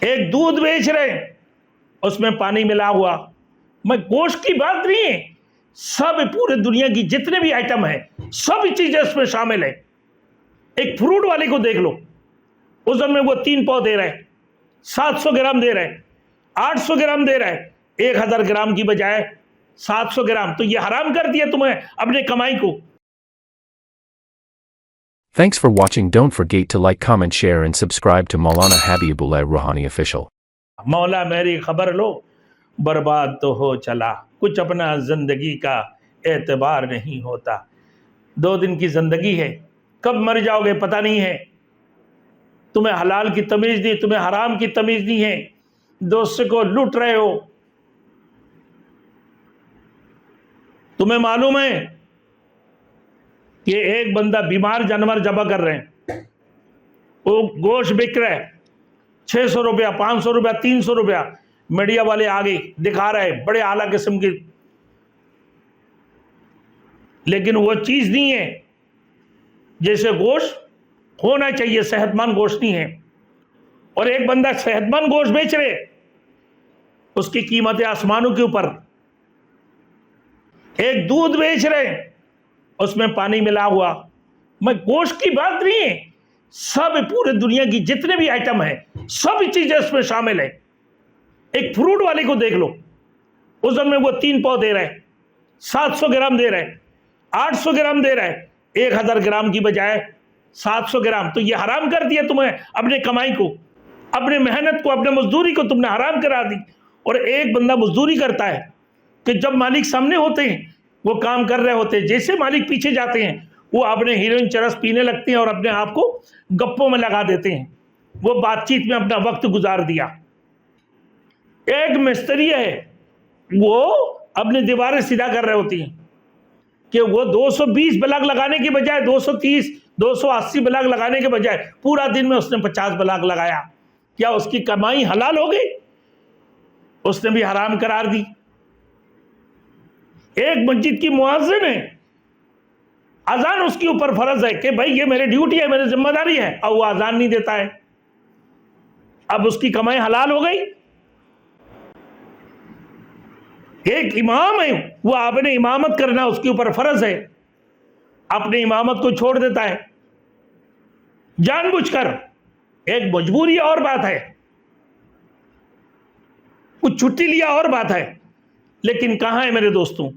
ایک دودھ بیچ رہے ہیں اس میں پانی ملا ہوا. میں گوشت کی بات نہیں ہے, سب پورے دنیا کی جتنے بھی آئٹم ہیں سب چیزیں اس میں شامل ہیں. ایک فروٹ والے کو دیکھ لو, وزن میں وہ 3 پاؤ دے رہے ہیں, 700 گرام دے رہے ہیں, 800 گرام دے رہے ہیں, 1000 گرام کی بجائے 700 گرام. تو یہ حرام کر دیا تمہیں اپنے کمائی کو. Thanks for watching. Don't forget to like, comment, share and subscribe to Maulana Habibullah Rouhani Official. مولا میری خبر لو, برباد تو ہو چلا, کچھ اپنا زندگی کا اعتبار نہیں ہوتا. 2 دن کی زندگی ہے, کب مر جاؤ گے پتہ نہیں ہے. تمہیں حلال کی تمیز نہیں, تمہیں حرام کی تمیز نہیں ہے, دوسرے کو لوٹ رہے ہو. تمہیں معلوم ہے کہ ایک بندہ بیمار جانور ذبح کر رہے ہیں, وہ گوشت بک رہا ہے 600 روپیہ, 500 روپیہ, 300 روپیہ. میڈیا والے آگے دکھا رہے ہیں بڑے اعلیٰ قسم کی, لیکن وہ چیز نہیں ہے جیسے گوشت ہونا چاہیے, صحت مند گوشت نہیں ہے. اور ایک بندہ صحت مند گوشت بیچ رہے, اس کی قیمتیں آسمانوں کے اوپر. ایک دودھ بیچ رہے ہیں اس میں پانی ملا ہوا. میں گوشت کی بات نہیں ہے, سب پورے دنیا کی جتنے بھی آئٹم ہیں سب چیزیں اس میں شامل ہیں. ایک فروٹ والے کو دیکھ لو, وزن میں وہ 3 پاؤ دے رہے ہیں, 700 گرام دے رہے ہیں, 800 گرام دے رہے ہیں, 1000 گرام کی بجائے 700 گرام. تو یہ حرام کر دیا تمہیں اپنے کمائی کو, اپنے محنت کو, اپنے مزدوری کو تم نے حرام کرا دی. اور ایک بندہ مزدوری کرتا ہے کہ جب مالک سامنے ہوتے ہیں وہ کام کر رہے ہوتے ہیں, جیسے مالک پیچھے جاتے ہیں وہ اپنے ہیروئن چرس پینے لگتے ہیں اور اپنے آپ کو گپوں میں لگا دیتے ہیں. وہ بات چیت میں اپنا وقت گزار دیا. ایک مستری ہے, وہ اپنی دیواریں سیدھا کر رہے ہوتی ہیں کہ وہ 220 بلاک لگانے کی بجائے 230 280 بلاک لگانے کے بجائے پورا دن میں اس نے 50 بلاک لگایا. کیا اس کی کمائی حلال ہو گئی؟ اس نے بھی حرام قرار دی. ایک مسجد کی مؤذن ہے, اذان اس کے اوپر فرض ہے کہ بھائی یہ میری ڈیوٹی ہے, میری ذمہ داری ہے, اور وہ اذان نہیں دیتا ہے. اب اس کی کمائی حلال ہو گئی. ایک امام ہے, وہ اپنے امامت کرنا اس کے اوپر فرض ہے, اپنے امامت کو چھوڑ دیتا ہے جان بوجھ کر. ایک مجبوری اور بات ہے, کچھ چھٹی لیا اور بات ہے, لیکن کہاں ہے میرے دوستوں,